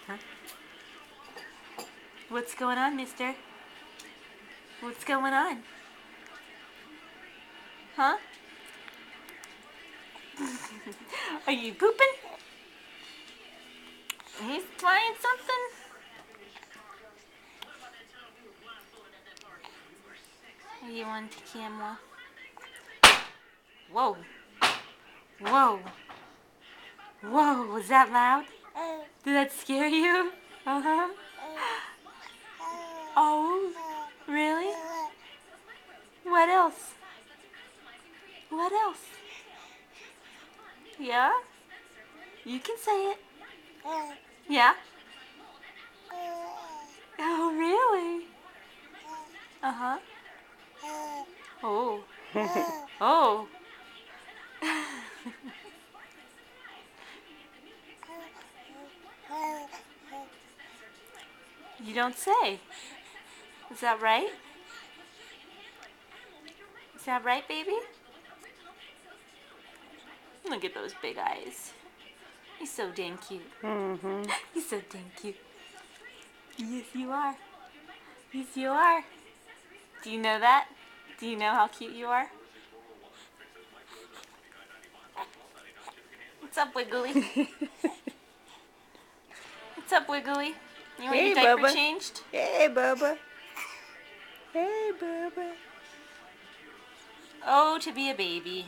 Huh? What's going on, mister? What's going on? Huh? Are you pooping? He's trying something? Are you on camera? Whoa. Whoa. Whoa, was that loud? Did that scare you? Uh-huh. Oh, really? What else? What else? Yeah? You can say it. Yeah? Oh, really? Uh-huh. Oh. Oh. You don't say. Is that right? Is that right, baby? Look at those big eyes. He's so dang cute. Mm-hmm. He's so dang cute. Yes, you are. Yes, you are. Do you know that? Do you know how cute you are? What's up, Wiggly? What's up, Wiggly? You want Hey, your diaper Bubba. changed? Hey, Bubba. Hey, Bubba. Oh, to be a baby.